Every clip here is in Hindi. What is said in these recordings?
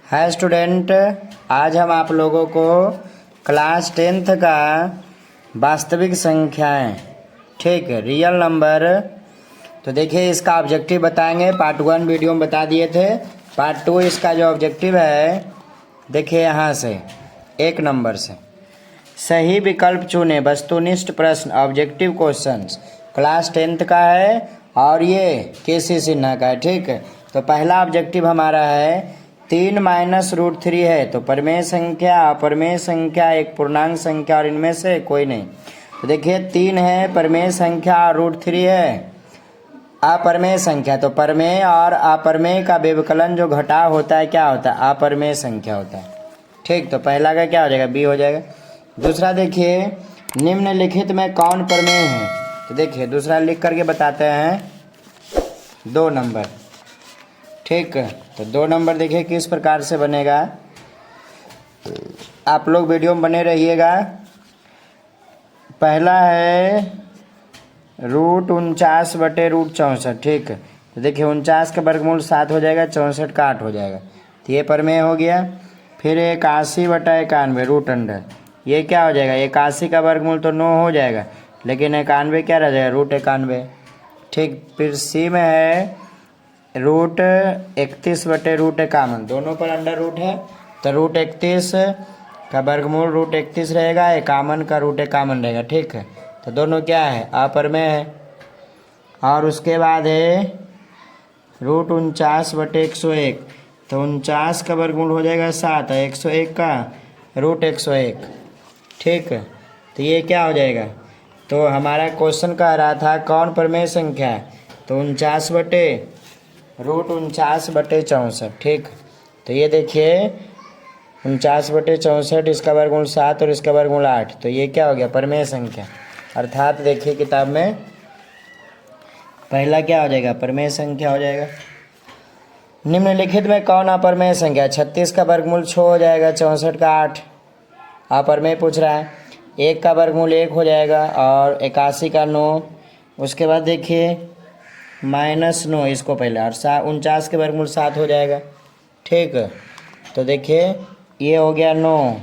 हाय स्टूडेंट, आज हम आप लोगों को क्लास 10th का वास्तविक संख्याएं, ठीक है, रियल नंबर। तो देखिए इसका ऑब्जेक्टिव बताएंगे। पार्ट 1 वीडियो में बता दिए थे। पार्ट 2 इसका जो ऑब्जेक्टिव है, देखिए यहाँ से 1 नंबर से सही विकल्प चुने। वस्तुनिष्ठ प्रश्न, ऑब्जेक्टिव क्वेश्चंस, क्लास 10th का है और ये केसी सिन्हा का है, ठीक है। तो पहला ऑब्जेक्टिव हमारा है 3 माइनस रूट 3 है तो परमेय संख्या, अपरमेय संख्या, एक पूर्णांक संख्या और इनमें से कोई नहीं। तो देखिए 3 है परमेय संख्या और रूट 3 है अपरमेय संख्या। तो परमेय और अपरमेय का व्यवकलन जो घटाव होता है क्या होता है? अपरमेय संख्या होता है, ठीक। तो पहला का क्या हो जाएगा? बी हो जाएगा। दूसरा देखिए निम्नलिखित में कौन परमेय है? तो देखिए दूसरा लिख करके बताते हैं 2 नंबर, ठीक। तो 2 नंबर देखिए किस प्रकार से बनेगा। आप लोग वीडियो में बने रहिएगा। पहला है रूट 49 बटे रूट 64, ठीक। तो देखिए 49 का वर्गमूल 7 हो जाएगा, 64 का 8 हो जाएगा, तो ये परमेय हो गया। फिर 81 बटा 91 रूट अंडर, ये क्या हो जाएगा? 81 का वर्गमूल तो 9 हो जाएगा, लेकिन 91 क्या रह जाएगा? रूट 91, ठीक। फिर सी में है रूट 31 बटे रूट 51, दोनों पर अंडर रूट है, तो रूट 31 का वर्गमूल रूट 31 रहेगा, 51 का रूट 51 रहेगा, ठीक है। तो दोनों क्या है? अपरमेय है। और उसके बाद है रूट 49 बटे 101, तो 49 का वर्गमूल हो जाएगा 7 है, 101 का रूट 101, ठीक है। तो ये क्या हो जाएगा? तो हमारा क्वेश्चन कह रहा था कौन परमेय संख्या है, तो 49 बटे रूट 49 बटे 64, ठीक। तो ये देखिए 49 बटे 64, इसका वर्गमूल 7 और इसका वर्गमूल 8, तो ये क्या हो गया? परमेय संख्या। अर्थात देखिए किताब में पहला क्या हो जाएगा? परमेय संख्या हो जाएगा। निम्नलिखित में कौन अपरमेय संख्या? 36 का वर्गमूल 6 हो जाएगा, 64 का 8 अपरमेय पूछ रहा है। 1 का वर्गमूल 1 हो जाएगा और 81 का 9। उसके बाद देखिए -9 इसको पहले, और 49 के वर्गमूल 7 हो जाएगा, ठीक। तो देखिए ये हो गया 9,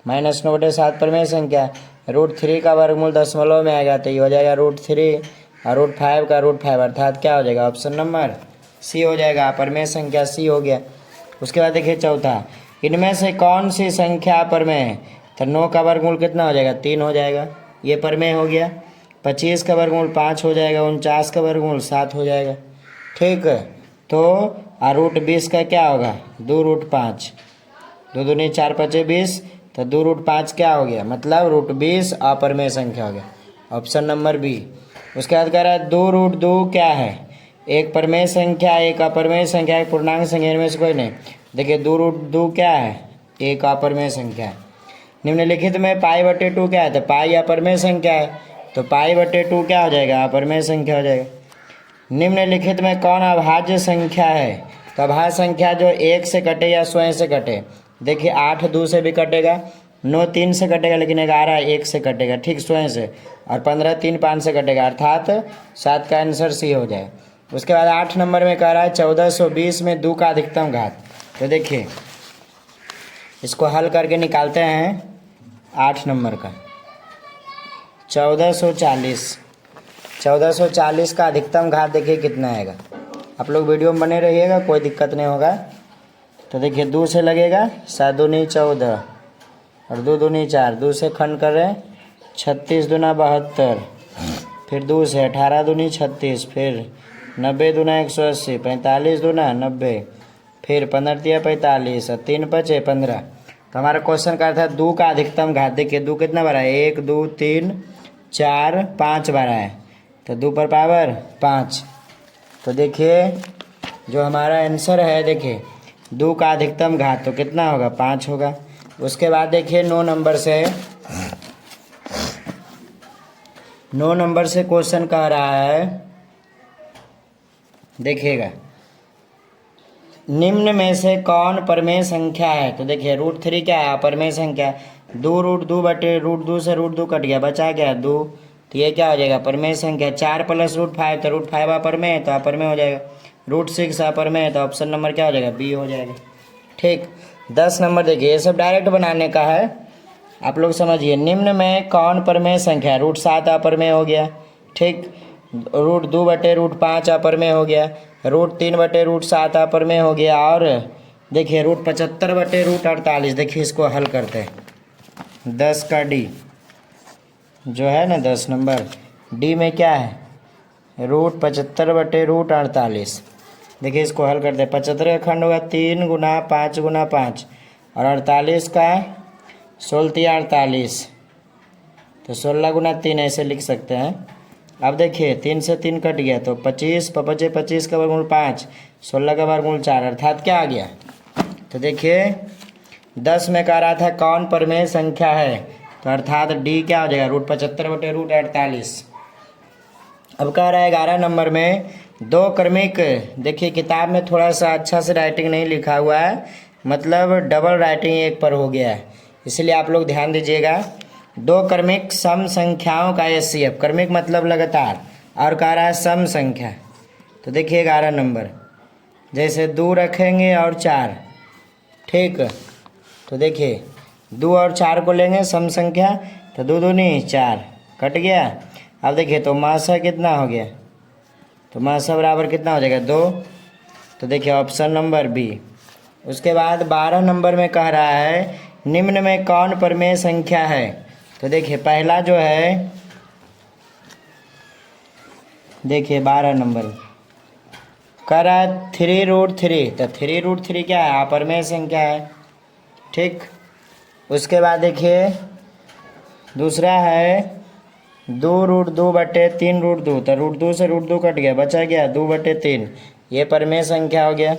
-9 बटे 7 परमेय संख्या। रूट 3 का वर्गमूल दशमलव में आएगा, तो ये हो जाएगा रूट 3 और रूट 5 का रूट 5, अर्थात क्या हो जाएगा? ऑप्शन नंबर सी हो जाएगा, परमेय संख्या सी हो गया। उसके बाद देखिए चौथा, इनमें से कौन सी संख्या अपरमेय है? तो 9 का वर्गमूल कितना हो जाएगा? 3 हो जाएगा, ये परमेय हो गया। 25 का वर्गमूल 5 हो जाएगा, 49 का वर्गमूल 7 हो जाएगा, ठीक है। तो रूट 20 का क्या होगा? 2 रूट 5, 2 दूनी 4 5 20, तो 2 रूट 5 क्या हो गया? मतलब रूट 20 अपरमेय संख्या हो गया, ऑप्शन नंबर बी। उसके बाद कह रहा है 2 रूट 2 क्या है? एक परमेय संख्या, एक अपरमेय संख्या, एक पूर्णांक संख्या, इनमें से कोई नहीं। देखिए 2 रूट 2 क्या है? एक अपरमेय संख्या है। निम्नलिखित में पाई बटे 2 क्या है? तो पाई अपरमेय संख्या है, तो पाई बटे 2 क्या हो जाएगा? अपरमेय संख्या हो जाएगा। निम्नलिखित में कौन अभाज्य संख्या है? तो अभाज्य संख्या जो 1 से कटे या स्वयं से कटे। देखिए 8 2 से भी कटेगा, 9 3 से कटेगा, लेकिन 11 1 से कटेगा, ठीक, स्वयं से। और 15 3 5 से कटेगा, अर्थात 7 का आंसर सी हो जाए। उसके बाद 8 नंबर में कह रहा है 1420 में 2 का अधिकतम घात। तो देखिए इसको हल करके निकालते हैं। 8 नंबर का 1440 का अधिकतम घात देखिए कितना आएगा। आप लोग वीडियो में बने रहिएगा, कोई दिक्कत नहीं होगा। तो देखिए 2 से लगेगा, 7 दूनी 14 और 2 दूनी 4, 2 से खंड कर रहे 36 दूना 72, फिर 2 से 18 दूनी 36, फिर 90 दूना 180, 45 दूना 90, फिर 15 तिया 45 और 3 5 15। तो हमारा क्वेश्चन का था 2 का अधिकतम घात। देखिए 2 कितना बार है? 1 2 3 4 5 बार है, तो 2 पर पावर 5। तो देखिए जो हमारा आंसर है, देखिए 2 का अधिकतम घात तो कितना होगा? 5 होगा। उसके बाद देखिए 9 नंबर से क्वेश्चन कह रहा है, देखिएगा निम्न में से कौन परमेय संख्या है? तो देखिए रूट 3 क्या है? अपरमेय संख्या। 2 रूट 2 बटे रूट 2 से रूट 2 कट गया, बचा क्या? 2, तो ये क्या हो जाएगा? परमेय संख्या। 4 प्लस रूट 5, तो रूट 5 अपरमेय है, तो अपरमेय हो जाएगा। रूट 6 अपरमेय है, तो ऑप्शन नंबर क्या हो जाएगा? बी हो जाएगा। ठीक। 10 नंबर देखिए, ये सब डायरेक्ट बनाने का है, आप लोग समझिए। निम्न में कौन परमेय संख्या है? √7 अपरमेय हो गया, ठीक। √2/√5 अपरमेय हो गया, √3/√7 अपरमेय हो गया, और देखिए √75/√48। देखिए इसको हल करते हैं। 10 का डी जो है ना, 10 नंबर डी में क्या है? √75/√48। देखिए इसको हल करते हैं। 75 का खंड होगा 3 × 5 × 5, और 48 का 16×3 = 48, तो 16 × 3 ऐसे लिख सकते हैं। अब देखिए 3 से 3 कट गया, तो 25 बचे 25 का वर्गमूल 5, 16 का वर्गमूल 4, अर्थात क्या आ गया? तो देखिए 10 में कह रहा था कौन परमेय संख्या है, तो अर्थात डी क्या हो जाएगा? √75/√48। अब कह रहा है 11 नंबर में दो क्रमिक, देखिए किताब में थोड़ा सा अच्छा से राइटिंग नहीं लिखा हुआ है, मतलब डबल राइटिंग एक पर हो गया है, इसलिए आप लोग ध्यान दीजिएगा। दो क्रमिक सम संख्याओं का एचसीएफ, क्रमिक मतलब लगातार, और कह रहा है सम संख्या। तो देखिए 11 नंबर, जैसे 2 रखेंगे और 4, ठीक। तो देखिए 2 और 4 को लेंगे सम संख्या, तो 2 दूनी 4, कट गया। अब देखिए तो मासा कितना हो गया? तो मासा बराबर कितना हो जाएगा? 2। तो देखिए ऑप्शन नंबर बी। उसके बाद 12 नंबर में कह रहा है निम्न में कौन परमेय संख्या है? तो देखिए पहला जो है, देखिए 12 नंबर कह रहा है 3√3, तो 3√3 क्या है? अपरमेय संख्या है, ठीक। उसके बाद देखिए दूसरा है 2√2/3√2, तो √2 से √2 कट गया, बचा गया 2/3, ये परमेय संख्या हो गया।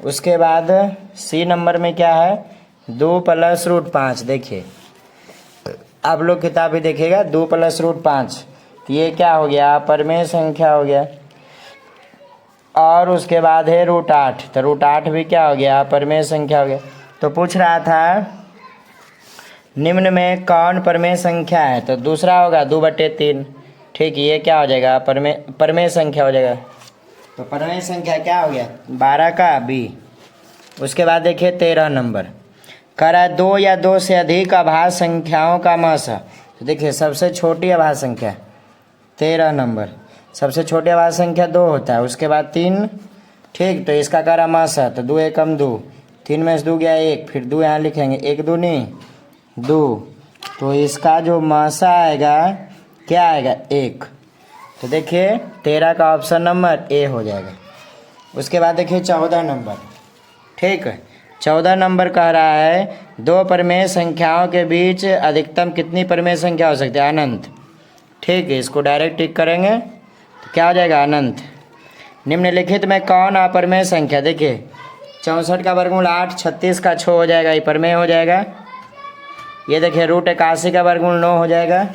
उसके बाद सी नंबर में क्या है? 2 + √5। देखिए आप लोग किताब भी देखिएगा, 2 + √5, तो ये क्या हो गया? अपरमेय संख्या हो गया। और उसके बाद है √8, तो √8 भी क्या हो गया? अपरमेय संख्या हो गया। तो पूछ रहा था निम्न में कौन परमेय संख्या है? तो दूसरा होगा 2/3, ठीक। ये क्या हो जाएगा? परमेय संख्या हो जाएगा। तो परमेय संख्या क्या हो गया? 12 का बी। उसके बाद देखिए 13 नंबर कह रहा है 2 या 2 से अधिक अभाज्य संख्याओं का मसा। तो देखिए सबसे छोटी अभाज्य संख्या 13 नंबर, सबसे छोटी अभाज्य संख्या 2 होता है, उसके बाद 3, ठीक। तो इसका कह रहा मसा, तो 2 एकम 2, 3 में से 2 गया 1, फिर 2 यहाँ लिखेंगे, 1 दूनी 2, तो इसका जो मासा आएगा क्या आएगा? 1। तो देखिए 13 का ऑप्शन नंबर ए हो जाएगा। उसके बाद देखिए 14 नंबर, ठीक। 14 नंबर कह रहा है दो परमेय संख्याओं के बीच अधिकतम कितनी परमेय संख्या हो सकती है? अनंत, ठीक है। इसको डायरेक्ट टिक करेंगे तो क्या हो जाएगा? अनंत। निम्नलिखित में कौन अपरमेय संख्या? देखिए 64 का वर्गमूल 8, 36 का 6 हो जाएगा, ये परमेय हो जाएगा। ये देखिए √81 का वर्गमूल 9 हो जाएगा,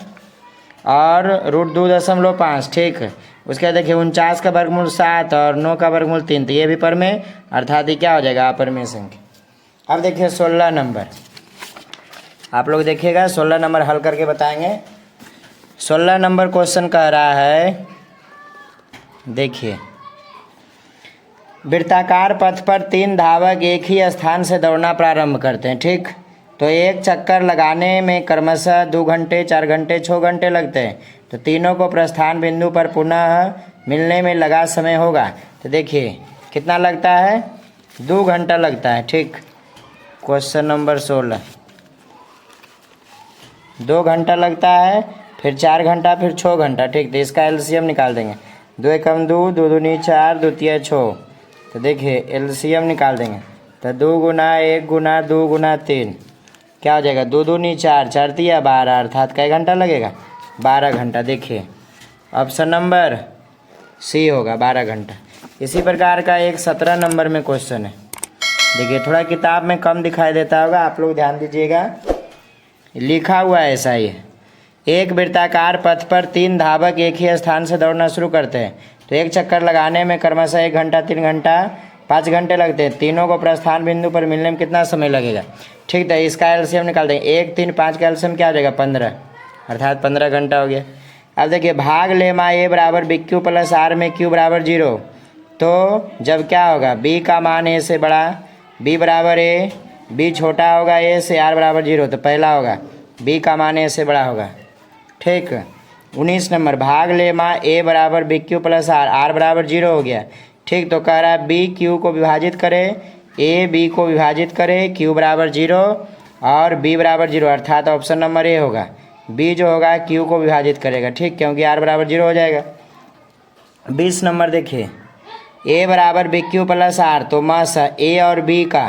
और √2.5, ठीक है। उसके बाद देखिए 49 का वर्गमूल 7 और 9 का वर्गमूल 3, तो ये भी परमेय, अर्थात ये क्या हो जाएगा? अपरमेय संख्या। अब देखिए 16 नंबर, आप लोग देखिएगा 16 नंबर हल करके बताएंगे। 16 नंबर क्वेश्चन कह रहा है, देखिए वृत्ताकार पथ पर 3 धावक एक ही स्थान से दौड़ना प्रारंभ करते हैं, ठीक। तो एक चक्कर लगाने में क्रमशः 2 घंटे, 4 घंटे, 6 घंटे लगते हैं, तो तीनों को प्रस्थान बिंदु पर पुनः मिलने में लगा समय होगा। तो देखिए कितना लगता है? 2 घंटा लगता है, ठीक। क्वेश्चन नंबर 16, 2 घंटा लगता है, फिर 4 घंटा, फिर 6 घंटा, ठीक। तो इसका एलसीएम निकाल देंगे, 2 एकम 2, 2 दूनी 4, 2 तिया 6। तो देखिए एलसीएम निकाल देंगे, तो 2 × 1 × 2 × 3 क्या हो जाएगा? 2 दूनी 4, 4 तिया 12, अर्थात कई घंटा लगेगा? 12 घंटा। देखिए ऑप्शन नंबर सी होगा, 12 घंटा। इसी प्रकार का एक 17 नंबर में क्वेश्चन है, देखिए थोड़ा किताब में कम दिखाई देता होगा, आप लोग ध्यान दीजिएगा, लिखा हुआ है ऐसा ही है। एक वृत्ताकार पथ पर 3 धावक एक ही स्थान से दौड़ना शुरू करते हैं, तो एक चक्कर लगाने में क्रमशः 1 घंटा, 3 घंटा, 5 घंटे लगते हैं। तीनों को प्रस्थान बिंदु पर मिलने में कितना समय लगेगा? ठीक है, इसका एलसीएम निकाल देंगे, 1, 3, 5 का एलसीएम क्या हो जाएगा? 15, अर्थात 15 घंटा हो गया। अब देखिए भाग लेमा ए बराबर BQ + R में Q बराबर 0, तो जब क्या होगा? B का मान A से बड़ा, बी बराबर ए, बी छोटा होगा ए से, आर बराबर 0 तो पहला होगा, बी का मान ए से बड़ा होगा। ठीक। 19 नंबर भाग ले माँ ए बराबर B Q plus R, R बराबर 0 हो गया। ठीक, तो कह रहा है बी क्यू को विभाजित करे, ए बी को विभाजित करे, क्यू बराबर 0 और बी बराबर 0, अर्थात ऑप्शन नंबर ए होगा। बी जो होगा क्यू को विभाजित करेगा। ठीक, क्योंकि आर बराबर 0 हो जाएगा। 20 नंबर देखिए, ए बराबर बी क्यू प्लस आर, तो मस ए और बी का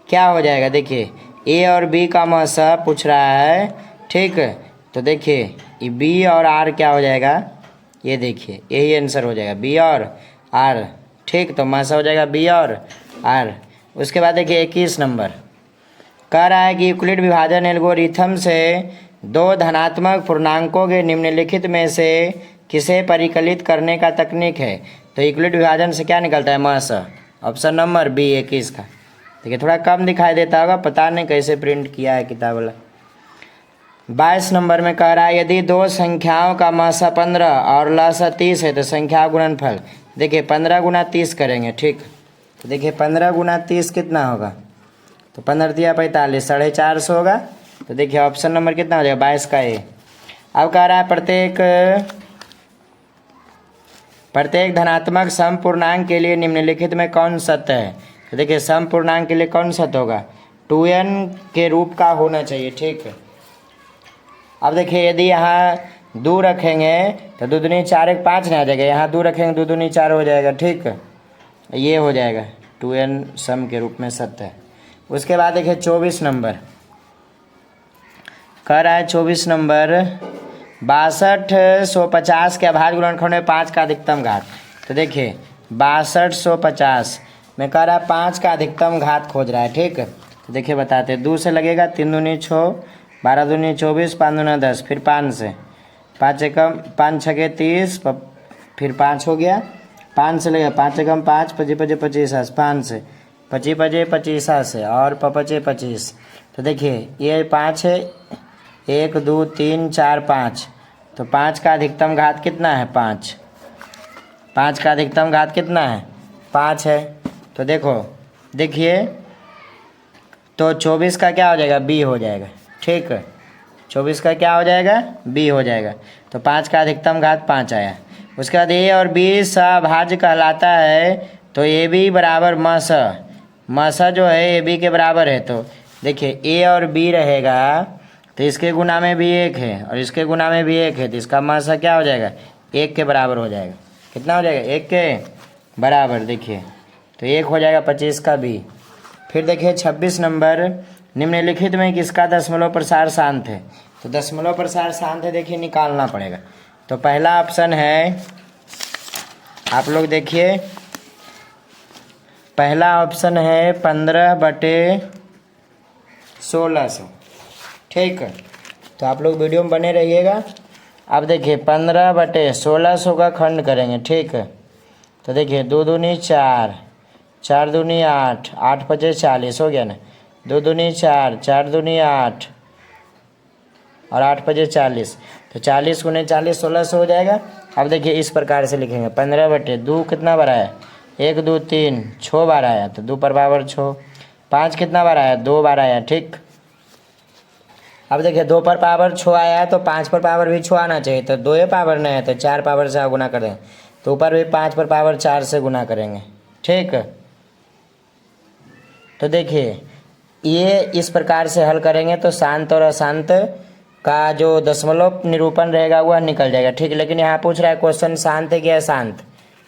क्या हो जाएगा। देखिए ए और बी का मस पूछ रहा है। ठीक, तो देखिए ये बी और आर क्या हो जाएगा, ये देखिए यही आंसर हो जाएगा, बी और आर। ठीक, तो मस हो जाएगा बी और आर। उसके बाद देखिए 21 नंबर कह रहा है कि यूक्लिड विभाजन एल्गोरिथम से दो धनात्मक पूर्णांकों के निम्नलिखित में से किसे परिकलित करने का तकनीक है। तो यूक्लिड विभाजन से क्या निकलता है, मस। ऑप्शन नंबर बी 21 का। देखिए थोड़ा कम दिखाई देता होगा, पता नहीं कैसे प्रिंट किया है किताब वाला। 22 नंबर में कह रहा है यदि दो संख्याओं का मस 15 और लस 30 है तो संख्या गुणनफल। देखिए 15 गुना 30 करेंगे। ठीक, तो देखिए 15 गुना 30 कितना होगा, तो 15 दिया 45, 450 होगा। तो देखिए ऑप्शन नंबर कितना हो जाएगा, 22 का ए। अब कह रहा है प्रत्येक धनात्मक समपूर्णांक के लिए निम्नलिखित में कौन सत्य है। तो देखिए समपूर्णांक के लिए कौन सत्य होगा, 2n के रूप का होना चाहिए। ठीक, अब देखिए यदि यहाँ 2 रखेंगे तो 2 दूनी 4 1 5 नहीं आ जाएगा, यहाँ 2 रखेंगे 2 दूनी 4 हो जाएगा। ठीक, ये हो जाएगा 2n सम के रूप में सत्य है। उसके बाद देखिए 24 नंबर कह रहा है 24 नंबर 6250 के अभाज्य गुणनखंड में 5 का अधिकतम घात। तो देखिए 6250 में कह रहा है 5 का अधिकतम घात खोज रहा है। ठीक, तो देखिए बताते हैं, 2 से लगेगा 3 दूनी 6, 12 दूनी 24, 5 दूना 10, फिर 5 से, 5 एकम 5 छके 30, फिर 5 हो गया, 5 से लगेगा 5 एकम 5, 25 25 25, 5 से 25 25 25 से और 25 25। तो देखिए ये 5 है, 1 2 3 4 5, तो 5 का अधिकतम घात कितना है, 5। 5 का अधिकतम घात कितना है, 5 है। तो देखिए तो 24 का क्या हो जाएगा, बी हो जाएगा। ठीक, 24 का क्या हो जाएगा, बी हो जाएगा। तो 5 का अधिकतम घात 5 आया। उसके बाद ए और बी सभाज्य कहलाता है, तो ए बी बराबर मस जो है ए बी के बराबर है। तो देखिए ए और बी रहेगा तो इसके गुना में भी 1 है और इसके गुना में भी 1 है, तो इसका मस क्या हो जाएगा, 1 के बराबर हो जाएगा। कितना हो जाएगा, 1 के बराबर। देखिए तो 1 हो जाएगा 25 का बी। फिर देखिए 26 नंबर निम्नलिखित में किसका दशमलव प्रसार शांत है। तो दशमलव प्रसार शांत है, देखिए निकालना पड़ेगा। तो पहला ऑप्शन है, आप लोग देखिए पहला ऑप्शन है 15/1600। ठीक, तो आप लोग वीडियो में बने रहिएगा। अब देखिए 15/1600 का खंड करेंगे। ठीक, तो देखिए 2 दूनी 4, 4 दूनी 8, 8 5 40 हो गया ना, 2 दूनी 4, 4 दूनी 8 और 8 5 40, तो 40 गुने 40 1600 हो जाएगा। अब देखिए इस प्रकार से लिखेंगे 15/2 कितना बार आया, 1 2 3 6 बार आया, तो 2 पर पावर 6। 5 कितना बार आया, 2 बार आया। ठीक, अब देखिए 2 पर पावर 6 आया है तो 5 पर पावर भी 6 आना चाहिए, तो 2 पावर नहीं है तो 4 पावर से गुना कर देंगे, तो ऊपर भी 5 पर पावर 4 से गुना करेंगे। ठीक, तो देखिए ये इस प्रकार से हल करेंगे तो शांत और अशांत का जो दशमलव निरूपण रहेगा वह निकल जाएगा। ठीक, लेकिन यहाँ पूछ रहा है क्वेश्चन शांत है कि अशांत।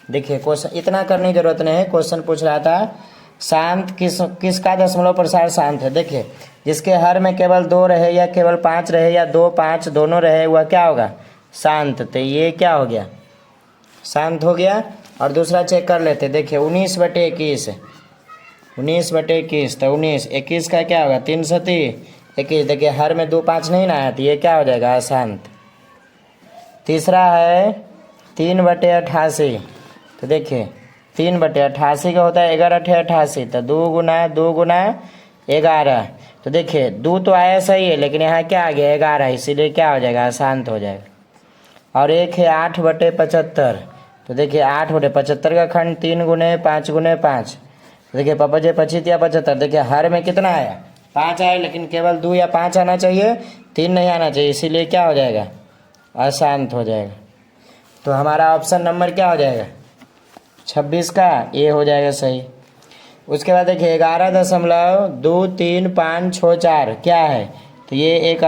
देखिए क्वेश्चन इतना करने की जरूरत नहीं है, क्वेश्चन पूछ रहा था शांत किसका दशमलव प्रसार शांत है। देखिए जिसके हर में केवल 2 रहे या केवल 5 रहे या 2 5 दोनों रहे वह क्या होगा, शांत। तो ये क्या हो गया, शांत हो गया। और दूसरा चेक कर लेते, देखिए 19/21, 19/21, तो 19 21 का क्या होगा, 3 सती 21। देखिए हर में 2 5 नहीं ना आया, तो ये क्या हो जाएगा, अशांत। तीसरा है 3/88, तो देखिए 3/88 का होता है 11 × 88, तो 2 गुना 11। तो देखिए 2 तो आया सही है, लेकिन यहाँ क्या आ गया, 11, इसीलिए क्या हो जाएगा, अशांत हो जाएगा। और एक है 8/75, तो देखिए 8/75 का खंड 3 गुने 5 गुने 5, देखिए 5 25 या 75, देखिए हर में कितना आया 5 आया, लेकिन केवल 2 या 5 आना चाहिए, 3 नहीं आना चाहिए, इसीलिए क्या हो जाएगा, अशांत हो जाएगा। तो हमारा ऑप्शन नंबर क्या हो जाएगा, 26 का ये हो जाएगा सही। उसके बाद देखिए 11.2354 क्या है, तो ये एक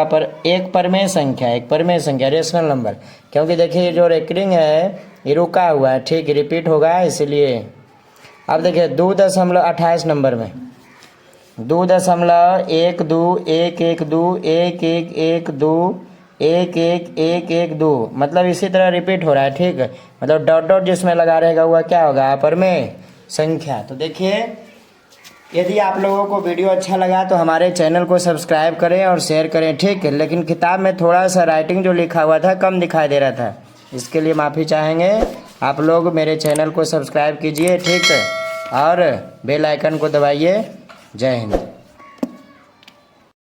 परमेय संख्या, एक परमेय संख्या रेशनल नंबर, क्योंकि देखिए जो रेकरिंग है ये रुका हुआ है, ठीक रिपीट होगा इसलिए। अब देखिए 2.28 नंबर में 2.11211121112 मतलब इसी तरह रिपीट हो रहा है, ठीक है, मतलब डॉट डॉट जिसमें लगा रहेगा वह क्या होगा, अपरमेय संख्या। तो देखिए यदि आप लोगों को वीडियो अच्छा लगा तो हमारे चैनल को सब्सक्राइब करें और शेयर करें, ठीक है। लेकिन किताब में थोड़ा सा राइटिंग जो लिखा हुआ था कम दिखाई दे रहा था, इसके लिए माफ़ी चाहेंगे। आप लोग मेरे चैनल को सब्सक्राइब कीजिए, ठीक है, और बेल आइकन को दबाइए। जय हिंद।